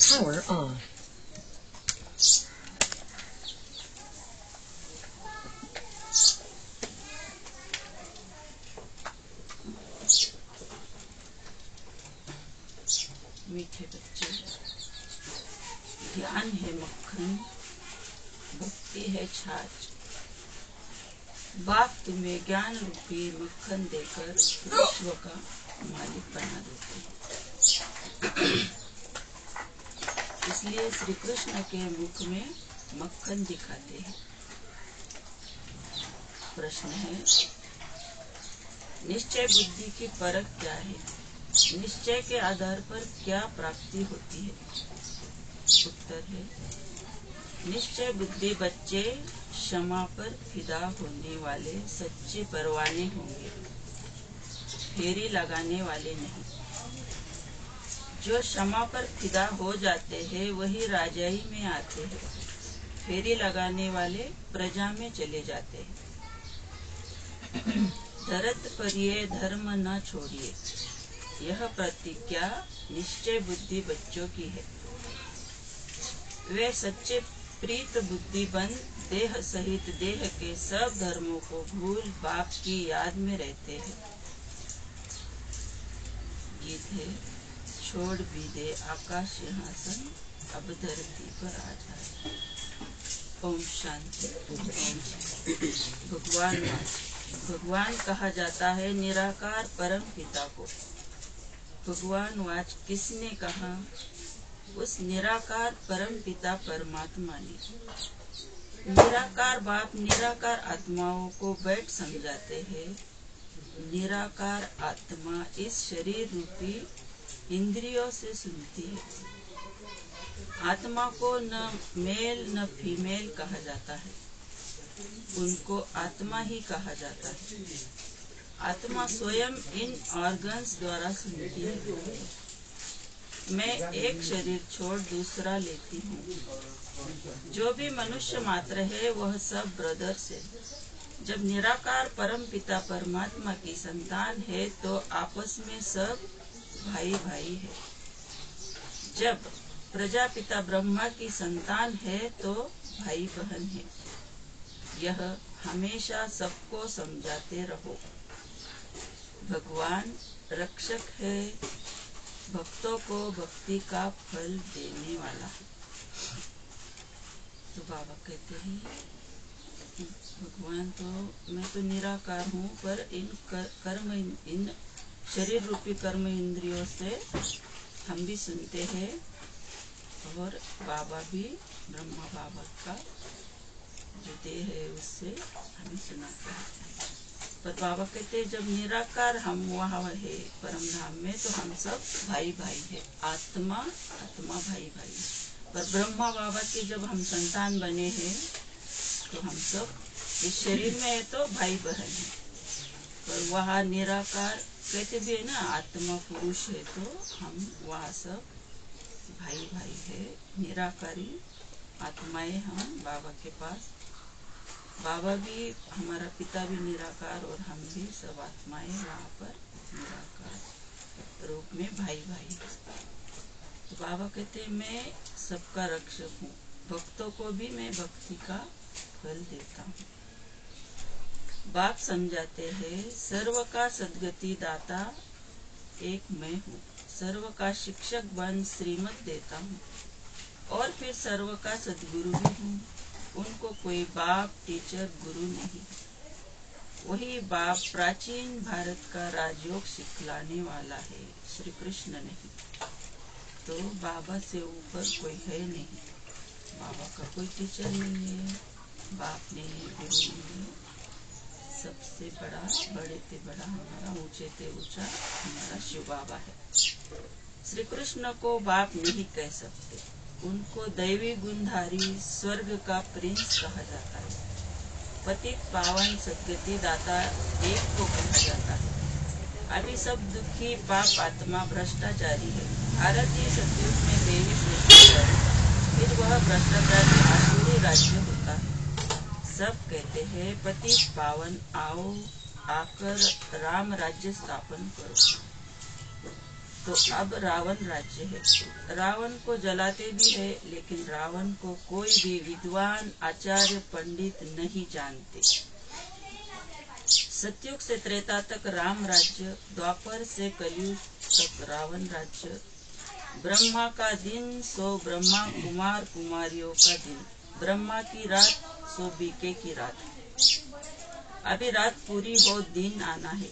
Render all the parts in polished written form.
Power off. मीठे बच्चे, ज्ञान है मक्खन, भक्ति है छाछ। बाप तुम्हें ज्ञान रूपी मक्खन देकर विश्व का मालिक बना देते हैं। इसलिए श्री कृष्ण के मुख में मक्खन दिखाते हैं। प्रश्न है, निश्चय बुद्धि की परख क्या है? निश्चय के आधार पर क्या प्राप्ति होती है? उत्तर है, निश्चय बुद्धि बच्चे क्षमा पर फिदा होने वाले सच्चे परवाने होंगे, फेरी लगाने वाले नहीं। जो क्षमा पर फिदा हो जाते हैं वही राजाई में आते हैं, फेरी लगाने वाले प्रजा में चले जाते हैं। धरत परिये धर्म न छोड़िए, यह प्रतिज्ञा निश्चय बुद्धि बच्चों की है। वे सच्चे प्रीत बुद्धिबंद देह सहित देह के सब धर्मों को भूल बाप की याद में रहते हैं। गीत है, छोड़ भी दे आकाश सिंहासन, अब धरती पर आ जाए। ओम शांति। भगवान कहा जाता है निराकार परम पिता को। भगवान वाच किसने कहा? उस निराकार परम पिता परमात्मा ने। निराकार बाप निराकार आत्माओं को बैठ समझाते हैं। निराकार आत्मा इस शरीर रूपी इंद्रियों से सुनती है। आत्मा को न मेल न फीमेल कहा जाता है, उनको आत्मा ही कहा जाता है। आत्मा स्वयं इन ऑर्गन्स द्वारा सुनती है। मैं एक शरीर छोड़ दूसरा लेती हूँ। जो भी मनुष्य मात्र है वह सब ब्रदर्स है। जब निराकार परम पिता परमात्मा की संतान है तो आपस में सब भाई भाई है। जब प्रजापिता ब्रह्मा की संतान है तो भाई बहन है। यह हमेशा सबको समझाते रहो। भगवान रक्षक है, भक्तों को भक्ति का फल देने वाला है। तो बाबा कहते हैं भगवान तो मैं तो निराकार हूँ, पर इन शरीर रूपी कर्म इंद्रियों से हम भी सुनते हैं और बाबा भी ब्रह्मा बाबा का जो देह है उससे हमें सुनाते हैं। पर बाबा कहते हैं जब निराकार हम वहाँ है परम धाम में तो हम सब भाई भाई है। आत्मा भाई भाई है। पर ब्रह्मा बाबा के जब हम संतान बने हैं तो हम सब इस शरीर में है तो भाई बहन है। पर वहाँ निराकार कहते भी है ना, आत्मा पुरुष है तो हम वहाँ सब भाई भाई है। निराकारी आत्माएं हम बाबा के पास। बाबा भी हमारा पिता भी निराकार और हम भी सब आत्माएं वहाँ पर निराकार रूप में भाई भाई है। तो बाबा कहते मैं सबका रक्षक हूँ, भक्तों को भी मैं भक्ति का फल देता हूँ। बाप समझाते हैं सर्व का सद्गति दाता एक मैं हूँ। सर्व का शिक्षक बन श्रीमत देता हूँ और फिर सर्व का सद्गुरु भी हूँ। उनको कोई बाप टीचर गुरु नहीं। वही बाप प्राचीन भारत का राजयोग सिखलाने वाला है, श्री कृष्ण नहीं। तो बाबा से ऊपर कोई है नहीं। बाबा का कोई टीचर नहीं है, बाप नहीं है, गुरु नहीं है। सबसे बड़ा बड़े ते बड़ा हमारा, ऊंचे ते ऊंचा हमारा शिव बाबा है। श्री कृष्ण को बाप नहीं कह सकते, उनको दैवी गुणधारी स्वर्ग का प्रिंस कहा जाता है। पतित पावन सद्गति दाता एक को कहा जाता है। अभी सब दुखी पाप आत्मा भ्रष्टाचारी है। भारतीय सतयुग में देवी सृष्टि कर फिर वह भ्रष्टाचारी आसुरी राज्य होता है। सब कहते हैं पतित पावन आओ, आकर राम राज्य स्थापन करो। तो अब रावण राज्य है। रावण को जलाते भी है, लेकिन रावण को कोई भी विद्वान आचार्य पंडित नहीं जानते। सतयुग से त्रेता तक राम राज्य, द्वापर से कलयुग तक रावण राज्य। ब्रह्मा का दिन सो ब्रह्मा कुमार कुमारियों का दिन, ब्रह्मा की रात सो बीके की रात। अभी रात पूरी हो दिन आना है,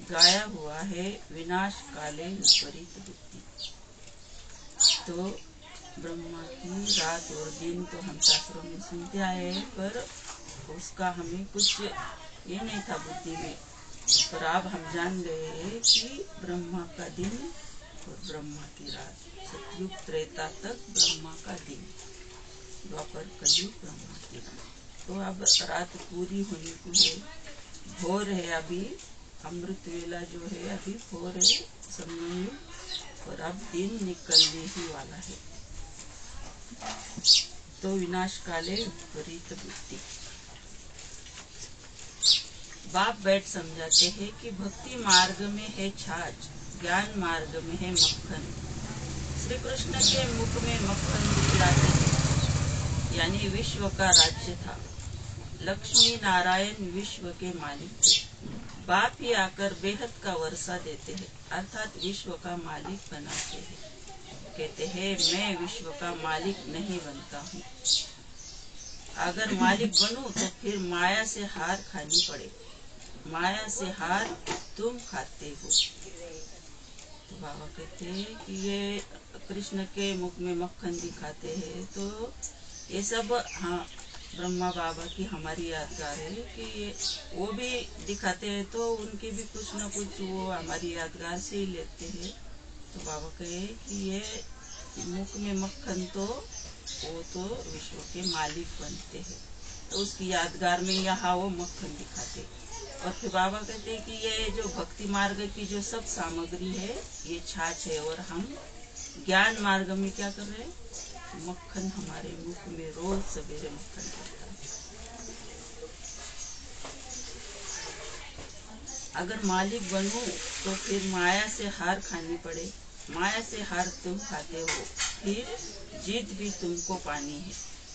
गाया हुआ है विनाश काले विपरीत बुद्धि। तो ब्रह्मा की रात और दिन तो हम शास्त्रों में सुनते आए हैं, पर उसका हमें कुछ ये नहीं था बुद्धि में। पर अब हम जान गए कि ब्रह्मा का दिन और ब्रह्मा की रात, सतयुग त्रेता तक ब्रह्मा का दिन, द्वापर कलयुग ब्रह्मा की रात। तो अब रात पूरी होने को है, भोर है अभी, अमृत वेला जो है अभी भोर है संगमयुग, और अब दिन निकलने ही वाला है। तो विनाश काले विपरीत बुद्धि। बाप बैठ समझाते हैं कि भक्ति मार्ग में है छाछ, ज्ञान मार्ग में है मक्खन। श्री कृष्ण के मुख में मक्खन दिखलाते हैं, यानी विश्व का राज्य था। लक्ष्मी नारायण विश्व के मालिक थे। बाप ही आकर बेहद का वर्षा देते हैं, अर्थात विश्व का मालिक बनाते हैं। कहते हैं मैं विश्व का मालिक नहीं बनता हूँ। अगर मालिक बनूं तो फिर माया से हार खानी पड़े। माया से हार तुम खाते हो। तो बाबा कहते हैं कि ये कृष्ण के मुख में मक्खन दिखाते हैं, तो ये सब हाँ ब्रह्मा बाबा की हमारी यादगार है कि ये वो भी दिखाते हैं, तो उनके भी कुछ न कुछ वो हमारी यादगार से ही लेते हैं। तो बाबा कहे कि ये मुख में मक्खन तो वो तो विश्व के मालिक बनते हैं, तो उसकी यादगार में यहाँ वो मक्खन दिखाते। और फिर बाबा कहते हैं कि ये जो भक्ति मार्ग की जो सब सामग्री है ये छाछ है, और हम ज्ञान मार्ग में क्या कर रहे हैं, मक्खन हमारे मुख में रोज सवेरे मक्खन पड़ता है। अगर मालिक बनूं तो फिर माया से हार खानी पड़े। माया से हार तुम खाते हो, फिर जीत भी तुमको पानी है।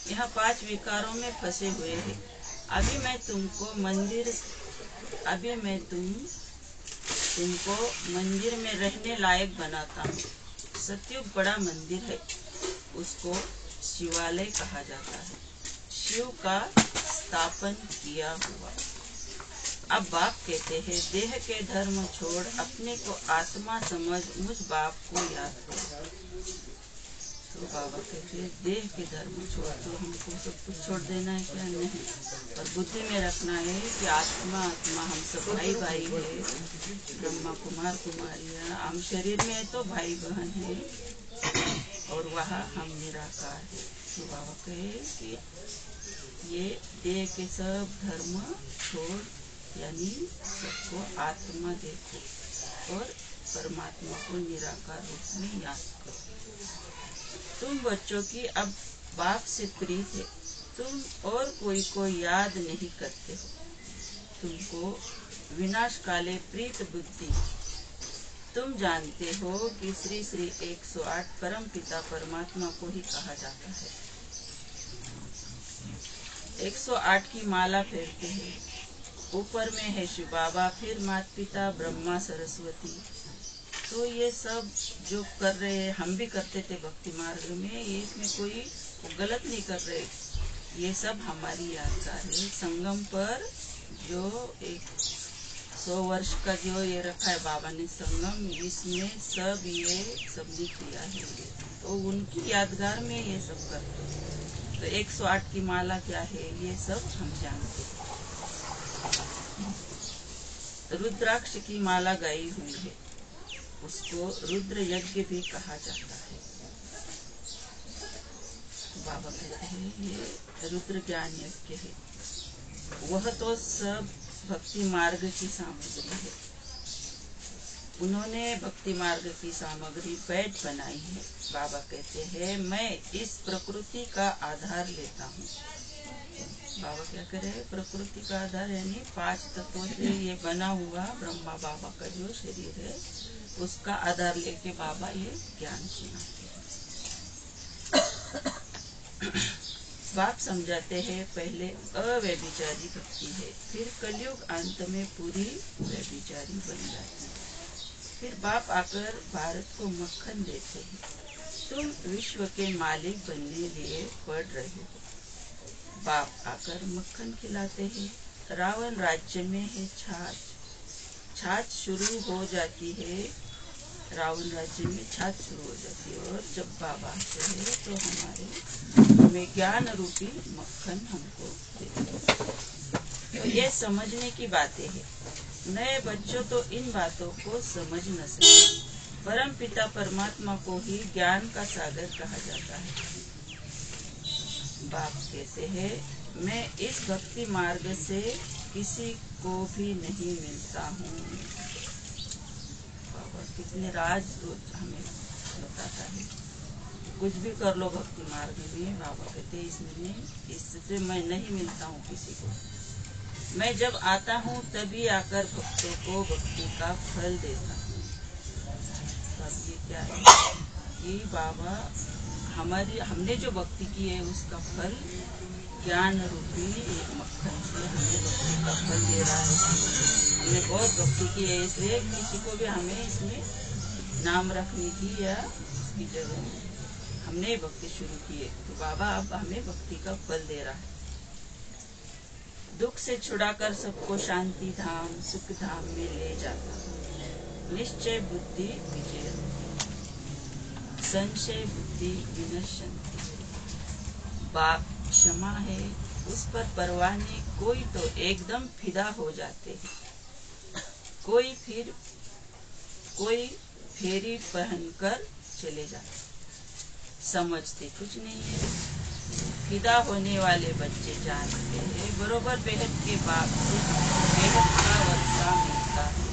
यहाँ 5 विकारों में फंसे हुए हैं। अभी मैं तुमको मंदिर में रहने लायक बनाता हूँ। सतयुग बड़ा मंदिर है, उसको शिवालय कहा जाता है, शिव का स्थापन किया हुआ। अब बाप कहते हैं देह के धर्म छोड़ अपने को आत्मा समझ मुझ बाप को याद करो। तो बाबा कहते हैं देह के धर्म छोड़, तो हमको सब कुछ छोड़ देना है क्या? नहीं, और बुद्धि में रखना है कि आत्मा हम सब भाई भाई है, ब्रह्मा कुमार कुमारियाँ, हम शरीर में तो भाई बहन है, और वहाँ हम निराकार है। तो बाबा कहे कि ये देह के सब धर्म छोड़, यानी सबको आत्मा देखो और परमात्मा को निराकार रूप में याद करो। तुम बच्चों की अब बाप से प्रीत है, तुम और कोई को याद नहीं करते हो। तुमको विनाश काले प्रीत बुद्धि। तुम जानते हो कि श्री श्री 108 परम पिता परमात्मा को ही कहा जाता है। 108 की माला फेरते हैं, ऊपर में है शिव बाबा, फिर माता पिता ब्रह्मा सरस्वती। तो ये सब जो कर रहे हैं, हम भी करते थे भक्ति मार्ग में, ये इसमें कोई गलत नहीं कर रहे, ये सब हमारी यादगार है। संगम पर जो 100 वर्ष का जो ये रखा है बाबा ने संगम, इसमें सब ये सब लिख लिया है, तो उनकी यादगार में ये सब करते हैं। तो 108 की माला क्या है ये सब हम जानते हैं। रुद्राक्ष की माला गाई हुई है, उसको रुद्र यज्ञ भी कहा जाता है। बाबा कहते हैं ये रुद्र ज्ञान यज्ञ है, वह तो सब भक्ति मार्ग की सामग्री है। उन्होंने भक्ति मार्ग की सामग्री बैठ बनाई है। बाबा कहते हैं मैं इस प्रकृति का आधार लेता हूँ। बाबा क्या करे, प्रकृति का आधार यानी 5 तत्वों से ये बना हुआ ब्रह्मा बाबा का जो शरीर है, उसका आधार लेके बाबा ये ज्ञान सुनाते हैं। बाप समझाते हैं पहले अव्यभिचारी भक्ति है, फिर कलयुग अंत में पूरी व्यभिचारी बन जाती है। फिर बाप आकर भारत को मक्खन देते हैं, तुम विश्व के मालिक बनने लिए पढ़ रहे हो। बाप आकर मक्खन खिलाते हैं। रावण राज्य में है छाछ, छाछ शुरू हो जाती है, रावण राज्य में छाछ शुरू हो जाती है। और जब बाबा आते हैं तो हमें ज्ञान रूपी मक्खन हमको देते हैं। तो ये समझने की बातें हैं। नए बच्चों तो इन बातों को समझ न सके। परम पिता परमात्मा को ही ज्ञान का सागर कहा जाता है। बाप कहते हैं, मैं इस भक्ति मार्ग से किसी को भी नहीं मिलता हूँ। बाबा कितने राज रोज हमें बताता है। कुछ भी कर लो भक्ति मार्ग में, बाबा कहते हैं इसमें इससे मैं नहीं मिलता हूँ किसी को। मैं जब आता हूँ तभी आकर भक्तों को भक्ति का फल देता हूँ। अब ये क्या है कि बाबा हमने जो भक्ति की है उसका फल ज्ञान रूपी एक मक्खन से हमें भक्ति का फल दे रहा है। हमने बहुत भक्ति की है, इसलिए किसी को भी हमें इसमें नाम रखने की या उसकी जरूरत नहीं। हमने भक्ति शुरू की है तो बाबा अब हमें भक्ति का फल दे रहा है। दुख से छुड़ाकर सबको शांति धाम सुख धाम में ले जाता हूँ। निश्चय बुद्धि विजय, संशय बुद्धि विनश्यन्ति। बाप क्षमा है, उस पर परवाह नहीं। कोई तो एकदम फिदा हो जाते हैं, कोई फेरी पहनकर चले जाते, समझते कुछ नहीं है। फिदा होने वाले बच्चे जानते हैं बरोबर बेहद के बाप से बेहद का वर्षा मिलता है।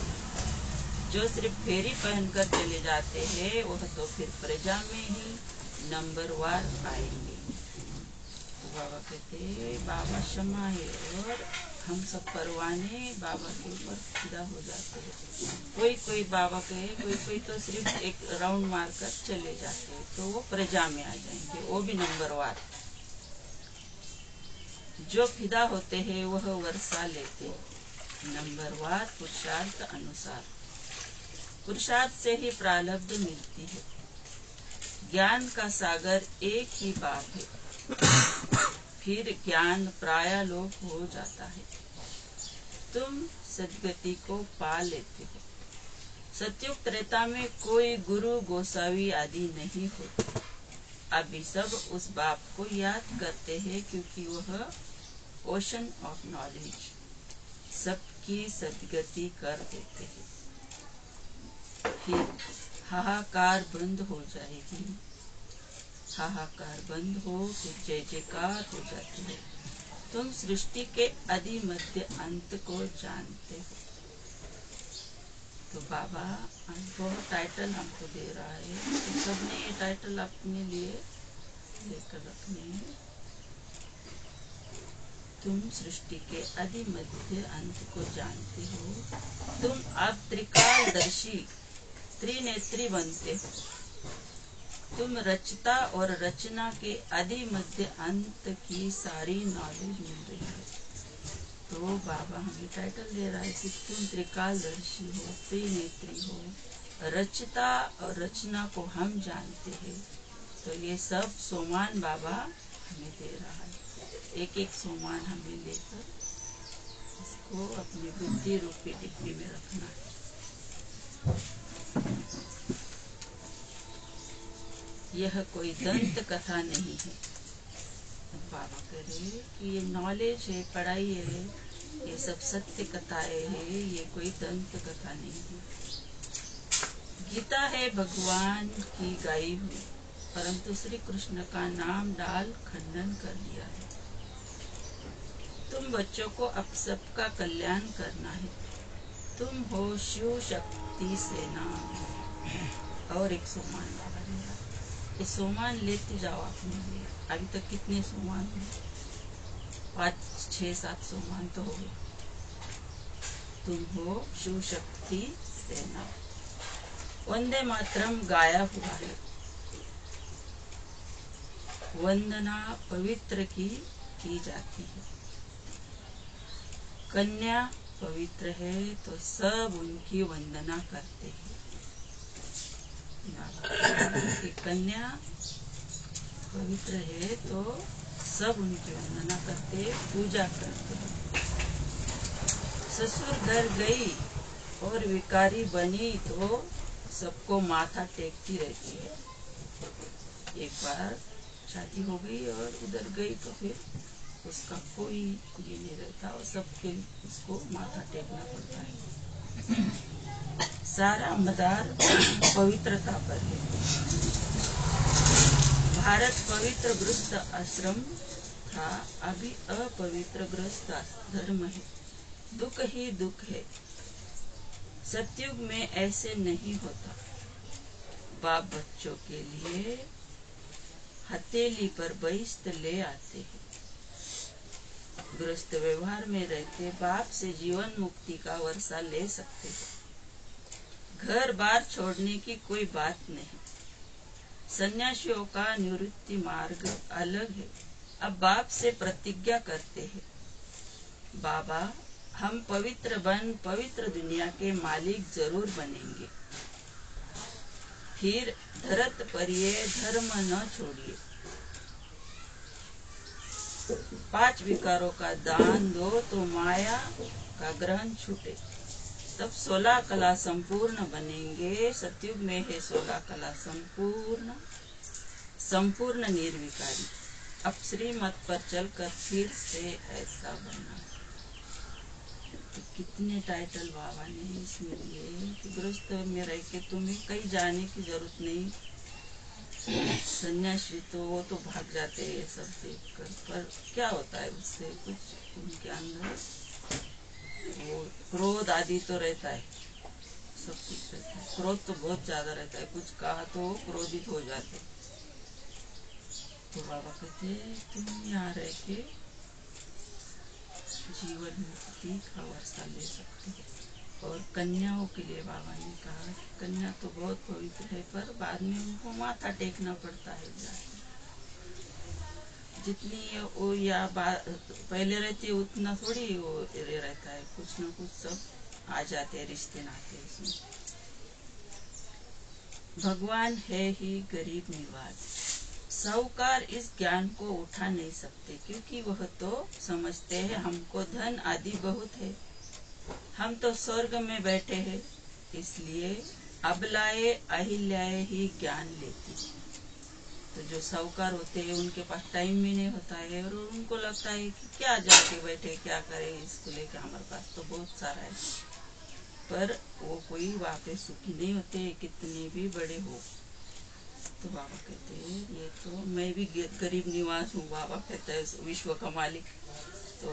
जो सिर्फ फेरी पहनकर चले जाते हैं वह तो फिर प्रजा में ही नंबरवार आएंगे। तो बाबा कहते बाबा क्षमा है और हम सब परवाने बाबा के ऊपर फिदा हो जाते हैं। कोई बाबा कहे, कोई तो सिर्फ एक राउंड मारकर चले जाते हैं तो वो प्रजा में आ जाएंगे, वो भी नंबरवार। जो फिदा होते हैं वह वर्षा लेते नंबरवार पुरुषार्थ अनुसार। पुरुषार्थ से ही प्रारब्ध मिलती है। ज्ञान का सागर एक ही बाप है, फिर ज्ञान प्राय लोप हो जाता है। तुम सद्गति को पा लेते हो। सत्युग त्रेता में कोई गुरु गोसावी आदि नहीं होते। अभी सब उस बाप को याद करते हैं क्योंकि वह ओशन ऑफ नॉलेज सबकी सद्गति कर देते हैं। फिर हाहाकार बंद हो जाएगी। हाहाकार बंद हो फिर जय जयकार हो जाती है। तुम सृष्टि के आदि मध्य अंत को जानते हो। तो बाबा बहुत टाइटल हमको दे रहा है, तो सबने ये टाइटल अपने लिए लेकर रखने हैं। तुम सृष्टि के आदि मध्य अंत को जानते हो। तुम अब त्रिकालदर्शी त्रिनेत्री बनते हो। तुम रचता और रचना के आदि मध्य अंत की सारी नॉलेज मिल रही है। तो बाबा हमें टाइटल दे रहा है कि तुम त्रिकालदर्शी हो, त्रिनेत्री हो, रचता और रचना को हम जानते हैं। तो ये सब सोमान बाबा हमें दे रहा है। एक एक सोमान हमें लेकर इसको अपनी बुद्धि रूपी डिब्बी में रखना है। यह कोई दंत कथा नहीं है। बाबा कह रहे कि ये नॉलेज है, पढ़ाई है, ये सब सत्य कथाएं है, ये कोई दंत कथा नहीं है। गीता है भगवान की गाई हुई, परंतु श्री कृष्ण का नाम डाल खंडन कर दिया है। तुम बच्चों को अब सबका कल्याण करना है। तुम हो शिव शक्ति सेना। और एक सोमान बाबा दे रहा, ये सोमान लेते जाओ अपने लिए। अभी तक कितने सोमान हुए? 5, 6, 7 सोमान तो हो गए। तुम हो शिव शक्ति सेना। वंदे मातरम गाया हुआ है। वंदना पवित्र की जाती है। कन्या पवित्र है तो सब उनकी वंदना करते हैं। कन्या पवित्र है तो सब उनकी वंदना करते, पूजा करते। ससुर घर गई और विकारी बनी तो सबको माथा टेकती रहती है। एक बार शादी हो गई और उधर गई तो फिर उसका कोई ये नहीं रहता और सबके उसको माथा टेकना पड़ता है। सारा मदार पवित्रता पर है। भारत पवित्र गृहस्थ आश्रम था, अभी अपवित्र गृहस्थ धर्म है। दुख ही दुख है। सतयुग में ऐसे नहीं होता। बाप बच्चों के लिए हथेली पर बहिष्ठ ले आते हैं। गृहस्थ व्यवहार में रहते बाप से जीवन मुक्ति का वर्षा ले सकते हैं। घर बार छोड़ने की कोई बात नहीं। सन्यासियों का निवृत्ति मार्ग अलग है। अब बाप से प्रतिज्ञा करते हैं, बाबा हम पवित्र बन पवित्र दुनिया के मालिक जरूर बनेंगे। फिर धरत पर ये धर्म न छोड़िए। 5 विकारों का दान दो तो माया का ग्रहण छूटे। तब 16 कला संपूर्ण बनेंगे। सतयुग में है 16 कला संपूर्ण निर्विकारी। अब श्रीमत पर चलकर फिर से ऐसा बना। तो कितने टाइटल बाबा ने इसमें दिए कि गृहस्थ में रह के तुम्हें कहीं जाने की जरूरत नहीं। सन्यासी तो वो तो भाग जाते हैं सब देखकर, पर क्या होता है उससे? कुछ उनके अंदर वो क्रोध आदि तो रहता है, सब कुछ रहता है। क्रोध तो बहुत ज्यादा रहता है, कुछ कहा तो क्रोधित हो जाते। तो बाबा कहते तुम यहाँ रह के जीवन मुक्ति का वर्षा ले सकते हो। और कन्याओं के लिए बाबा ने कहा कि कन्या तो बहुत पवित्र है, पर बाद में उनको माथा टेकना पड़ता है जाके। जितनी वो या पहले रहती है उतना थोड़ी वो रहता है, कुछ न कुछ सब आ जाते हैं रिश्ते नाते इसमें। भगवान है ही गरीब निवाज। साहूकार इस ज्ञान को उठा नहीं सकते, क्योंकि वह तो समझते हैं हमको धन आदि बहुत है, हम तो स्वर्ग में बैठे हैं, इसलिए अबलाए अहिल्याए ही ज्ञान लेती। तो जो साहूकार होते हैं उनके पास टाइम भी नहीं होता है और उनको लगता है कि क्या जाके बैठे क्या करे, इसको लेके हमारे पास तो बहुत सारा है। पर वो कोई वहाँ पे सुखी नहीं होते कितने भी बड़े हो। तो बाबा कहते हैं ये तो मैं भी गरीब निवास हूँ। बाबा कहते हैं विश्व का मालिक, तो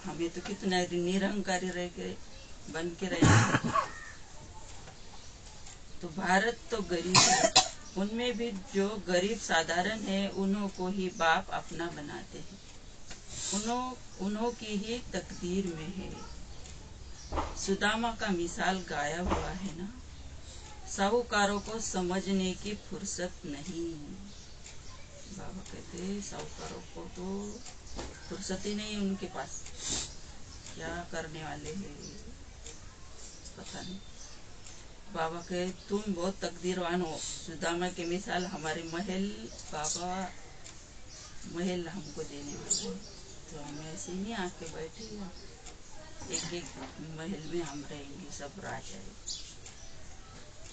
हमें तो कितना निरहंकारी रह के बन के रहे। तो भारत तो गरीब है, उनमें भी जो गरीब साधारण है उन्हों को ही बाप अपना बनाते हैं। उन्हों की ही तकदीर में है। सुदामा का मिसाल गाया हुआ है ना। साहूकारों को समझने की फुर्सत नहीं। बाबा कहते साहूकारों को तो फुर्सत ही नहीं उनके पास, क्या करने वाले हैं पता नहीं। बाबा कहे तुम बहुत तकदीरवान हो। सुदामा के मिसाल हमारे महल, बाबा महल हमको देने वाले हैं, तो हम ऐसे नहीं आके बैठे, एक एक महल में हम रहेंगे, सब राजा है।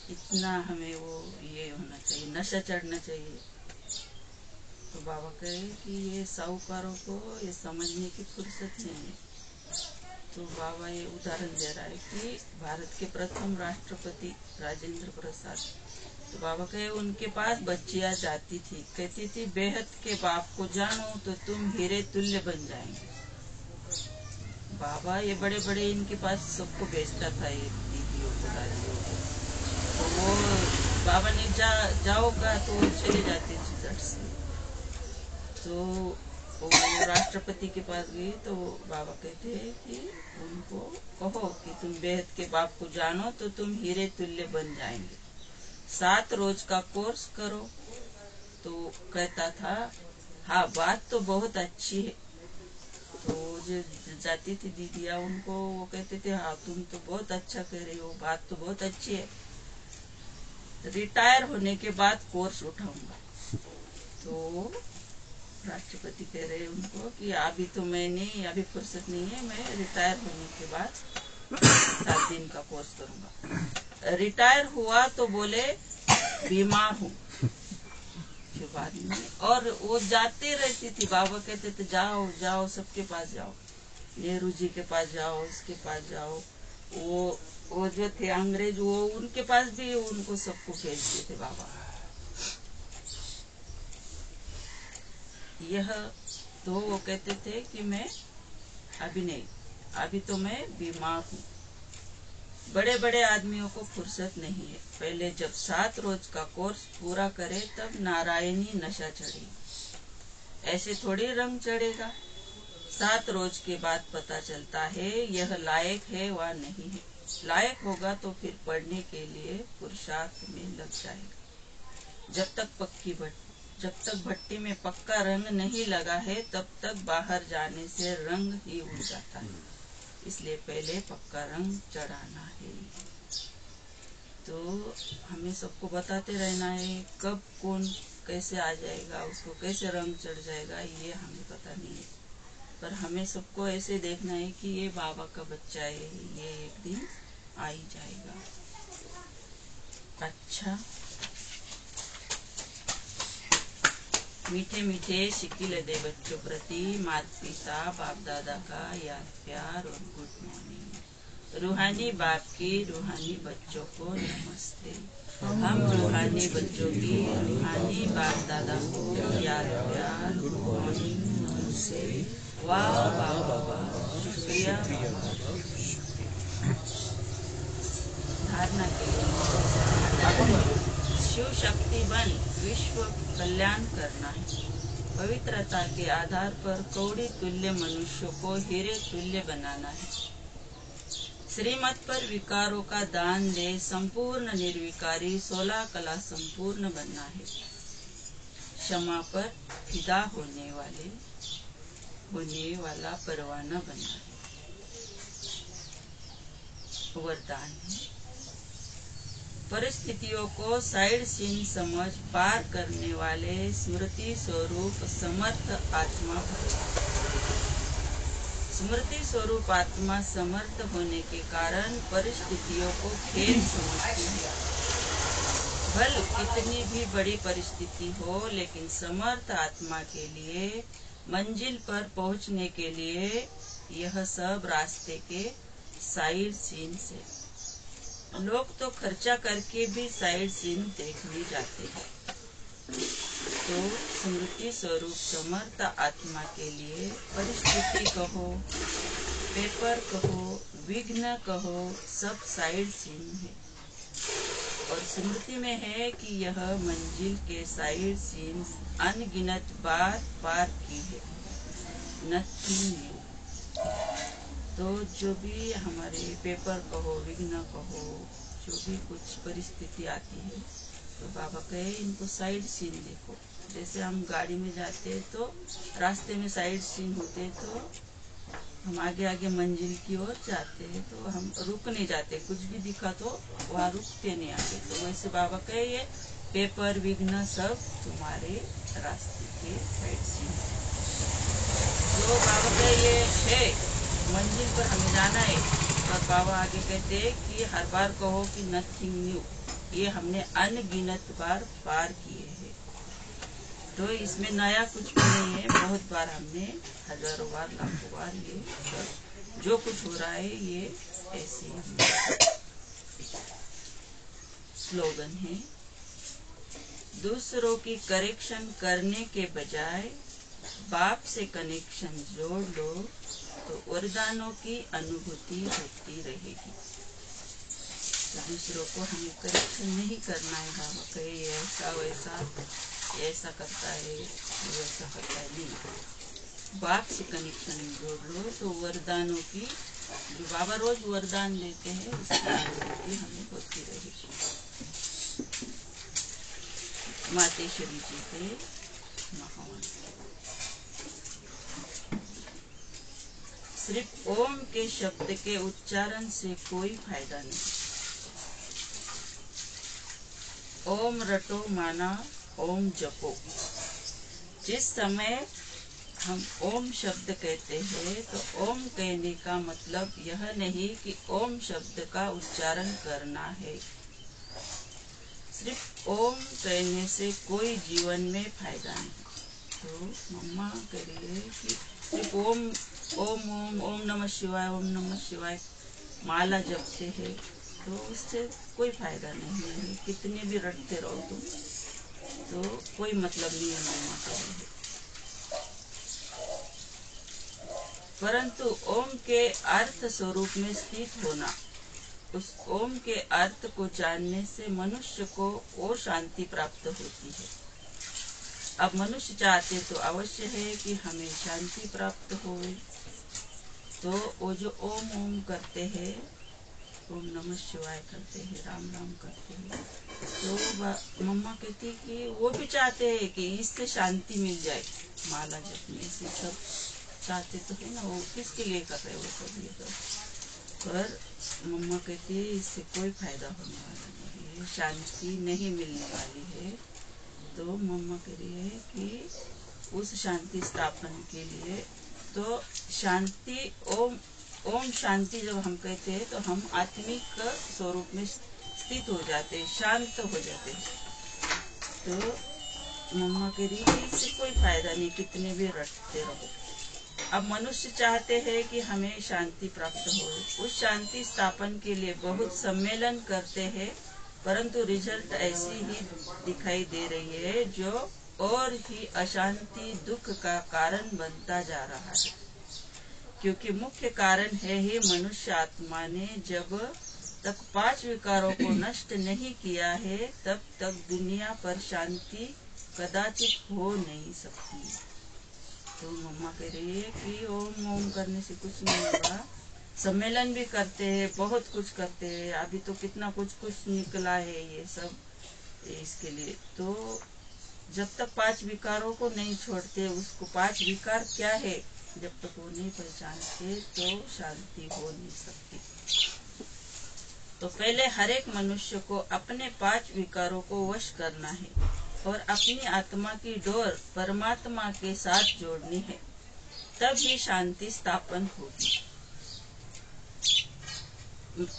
इतना हमें वो ये होना चाहिए, नशा चढ़ना चाहिए। तो बाबा कहे कि ये साहूकारों को ये समझने की फुर्सत नहीं है। तो बाबा ये उदाहरण दे रहा है कि भारत के प्रथम राष्ट्रपति राजेंद्र प्रसाद, तो बाबा कहे उनके पास बच्चियां जाती थी, कहती थी बेहद के बाप को जानो तो तुम हीरे तुल्य बन जाएंगे। बाबा ये बड़े बड़े इनके पास सबको भेजता था, ये दीदियों को दादियों को। तो वो बाबा ने जाओगा तो चले जाते झट से। तो वो राष्ट्रपति के पास गई तो बाबा कहते हैं कि उनको कहो कि तुम बेहद के बाप को जानो तो तुम हीरे तुल्य बन जाएंगे। 7 रोज का कोर्स करो। तो कहता था हाँ बात तो बहुत अच्छी है। तो जो जाती थी दीदियाँ उनको वो कहते थे हाँ तुम तो बहुत अच्छा कह रही हो, बात तो बहुत अच्छी है, रिटायर होने के बाद कोर्स उठाऊंगा। तो राष्ट्रपति कह रहे उनको कि अभी तो मैं नहीं, अभी फुर्सत नहीं है, मैं रिटायर होने के बाद 7 दिन का कोर्स करूंगा। रिटायर हुआ तो बोले बीमार हूँ के बाद में, और वो जाते रहती थी। बाबा कहते थे जाओ जाओ सबके पास जाओ, नेहरू जी के पास जाओ, उसके पास जाओ। वो जो थे अंग्रेज वो उनके पास भी उनको सबको भेजते थे बाबा। यह तो वो कहते थे कि मैं अभी नहीं, अभी तो मैं बीमार हूँ। बड़े बड़े आदमियों को फुर्सत नहीं है, पहले जब 7 रोज का कोर्स पूरा करे तब नारायणी नशा चढ़ेगी, ऐसे थोड़ी रंग चढ़ेगा। 7 रोज के बाद पता चलता है यह लायक है व नहीं है। लायक होगा तो फिर पढ़ने के लिए पुरुषार्थ में लग जाएगा। जब तक भट्टी में पक्का रंग नहीं लगा है तब तक बाहर जाने से रंग ही उड़ जाता है, इसलिए पहले पक्का रंग चढ़ाना है। तो हमें सबको बताते रहना है कब कौन कैसे आ जाएगा, उसको कैसे रंग चढ़ जाएगा ये हमें पता नहीं है, पर हमें सबको ऐसे देखना है कि ये बाबा का बच्चा है, ये एक दिन आ ही जाएगा। अच्छा, मीठे मीठे शिकिल दे बच्चों प्रति माता पिता बाप दादा का याद प्यार और गुड मॉर्निंग। रूहानी बाप की रूहानी बच्चों को नमस्ते। हम रूहानी बच्चों की रूहानी बाप दादा को याद प्यार गुड मॉर्निंग नमस्ते। वाह वाह वाह, शुक्रिया। धारणा के लिए शिव शक्ति बन विश्व कल्याण करना है। पवित्रता के आधार पर कौड़ी तुल्य मनुष्यों को हीरे तुल्य बनाना है। श्रीमत पर विकारों का दान दे संपूर्ण निर्विकारी 16 कला संपूर्ण बनना है। क्षमा पर फिदा होने वाला परवाना बनना है। वरदान है परिस्थितियों को साइड सीन समझ पार करने वाले स्मृति स्वरूप समर्थ आत्मा। स्मृति स्वरूप आत्मा समर्थ होने के कारण परिस्थितियों को खेल समझती है। भल कितनी भी बड़ी परिस्थिति हो, लेकिन समर्थ आत्मा के लिए मंजिल पर पहुंचने के लिए यह सब रास्ते के साइड सीन से। लोग तो खर्चा करके भी साइड सीन देखने जाते हैं, तो स्मृति स्वरूप समर्थ आत्मा के लिए परिस्थिति कहो, पेपर कहो, विघ्न कहो, सब साइड सीन है। और स्मृति में है कि यह मंजिल के साइड सीन अनगिनत बार पार की है, नथिंग न्यू। तो जो भी हमारे पेपर कहो, विघ्न कहो, जो भी कुछ परिस्थिति आती है, तो बाबा कहे इनको साइड सीन देखो। जैसे हम गाड़ी में जाते हैं तो रास्ते में साइड सीन होते हैं, तो हम आगे आगे मंजिल की ओर जाते हैं, तो हम रुक नहीं जाते, कुछ भी दिखा तो वहाँ रुकते नहीं आते। तो वैसे बाबा कहे ये पेपर विघ्न सब तुम्हारे रास्ते के साइड सीन। तो बाबा कहे ये है मंजिल पर हमें जाना है, और बाबा आगे कहते हैं कि हर बार कहो कि नथिंग न्यू, ये हमने अनगिनत बार पार किए हैं, तो इसमें नया कुछ भी नहीं है। बहुत बार हमने हजारों बार लाखों बार ये सब जो कुछ हो रहा है ये ऐसे ही। स्लोगन है दूसरों की करेक्शन करने के बजाय बाप से कनेक्शन जोड़ लो तो वरदानों की अनुभूति होती रहेगी। तो दूसरों को हमें करेक्शन नहीं करना है। बाबा कहे ये ऐसा वैसा, ऐसा करता है, वैसा करता है, नहीं। बाप से कनेक्शन जोड़ लो तो वरदानों की, जो बाबा रोज वरदान देते हैं उसकी अनुभूति हमें होती रहेगी। मातेश्वरी जी के महामंत्र। सिर्फ ओम के शब्द के उच्चारण से कोई फायदा नहीं। ओम रटो माना ओम जपो। जिस समय हम ओम शब्द कहते हैं तो ओम कहने का मतलब यह नहीं कि ओम शब्द का उच्चारण करना है। सिर्फ ओम कहने से कोई जीवन में फायदा नहीं। तो मम्मा कह रही है कि सिर्फ ओम ओम ओम ओम नमः शिवाय, ओम नमः शिवाय माला जपते हैं तो उससे कोई फायदा नहीं है। कितने भी रटते रहो तुम तो कोई मतलब नहीं है, मम्मा कह रही है। परंतु ओम के अर्थ स्वरूप में स्थित होना, उस ओम के अर्थ को जानने से मनुष्य को वो शांति प्राप्त होती है। अब मनुष्य चाहते तो अवश्य है कि हमें शांति प्राप्त हो, तो वो जो ओम ओम करते हैं, ओम नमः शिवाय करते हैं, राम राम करते हैं, तो मम्मा कहती कि वो भी चाहते हैं कि इससे शांति मिल जाए। माला जपने से सब चाहते तो है ना, वो किसके लिए कर रहे वो सब ये सब। पर मम्मा कहती है इससे कोई फायदा होने वाला नहीं है, शांति नहीं मिलने वाली है। तो मम्मा कह रही है कि उस शांति स्थापन के लिए तो शांति ओम शांति जब हम कहते हैं तो हम आत्मिक स्वरूप में स्थित हो जाते हैं, शांत हो जाते हैं। तो मम्मा कह रही है इससे कोई फायदा नहीं, कितने भी रटते रहो। अब मनुष्य चाहते हैं कि हमें शांति प्राप्त हो, उस शांति स्थापन के लिए बहुत सम्मेलन करते हैं, परंतु रिजल्ट ऐसी ही दिखाई दे रही है जो और ही अशांति दुख का कारण बनता जा रहा है। क्योंकि मुख्य कारण है ही मनुष्य आत्मा ने जब तक 5 विकारों को नष्ट नहीं किया है तब तक दुनिया पर शांति कदाचित हो नहीं सकती। तो मम्मा कह रही है कि ओम ओम करने से कुछ नहीं होगा। सम्मेलन भी करते हैं, बहुत कुछ करते हैं, अभी तो कितना कुछ निकला है ये सब इसके लिए। तो जब तक 5 विकारों को नहीं छोड़ते, उसको 5 विकार क्या है जब तक वो नहीं पहचानते तो शांति हो नहीं सकती। तो पहले हर एक मनुष्य को अपने 5 विकारों को वश करना है और अपनी आत्मा की डोर परमात्मा के साथ जोड़नी है, तब ही शांति स्थापन होगी।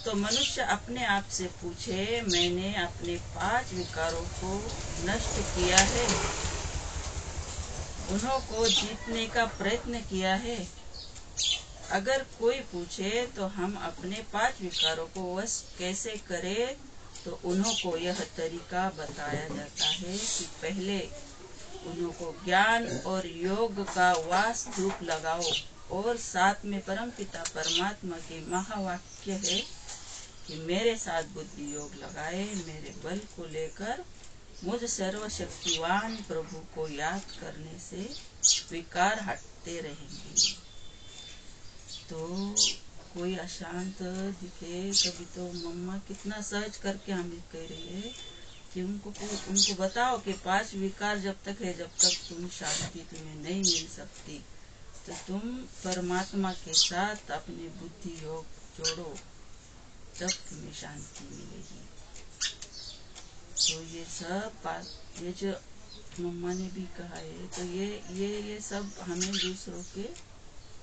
तो मनुष्य अपने आप से पूछे, मैंने अपने 5 विकारों को नष्ट किया है, उन्हों को जीतने का प्रयत्न किया है। अगर कोई पूछे तो हम अपने 5 विकारों को वश कैसे करें, तो उन्हों को यह तरीका बताया जाता है कि पहले उन्हों को ज्ञान और योग का वास धूप लगाओ, और साथ में परमपिता परमात्मा के महावाक्य है कि मेरे साथ बुद्धि योग लगाए, मेरे बल को लेकर मुझ सर्वशक्तिवान प्रभु को याद करने से विकार हटते रहेंगे। तो कोई अशांत दिखे तभी तो मम्मा कितना सहज करके हमें कह रही है कि उनको बताओ कि 5 विकार जब तक है, जब तक तुम शांति तुम्हें नहीं मिल सकती, तो तुम परमात्मा के साथ अपनी बुद्धि योग जोड़ो, तब तुम्हें शांति मिलेगी। तो ये सब बात, ये जो मम्मा ने भी कहा है, तो ये सब हमें दूसरों के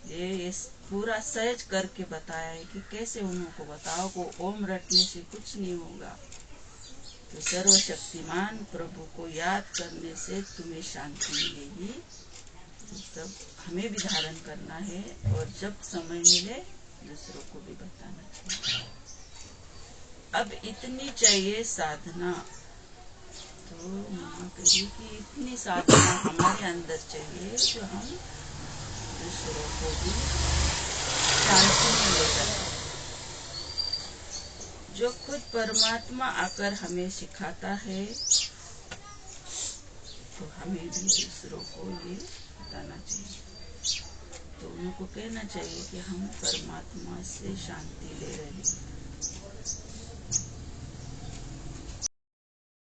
ये पूरा सहज करके बताया है कि कैसे उनको बताओ को ओम रटने से कुछ नहीं होगा, तो सर्वशक्तिमान प्रभु को याद करने से तुम्हें शांति मिलेगी। तो सब हमें भी धारण करना है और जब समय मिले दूसरों को भी बताना चाहिए। अब इतनी चाहिए साधना। तो मम्मा कही कि इतनी साधना हमारे अंदर चाहिए जो हम दूसरों को भी शांति में ले जाए। जो खुद परमात्मा आकर हमें सिखाता है, तो हमें भी दूसरों को ये बताना चाहिए। तो उनको कहना चाहिए कि हम परमात्मा से शांति ले रहे हैं।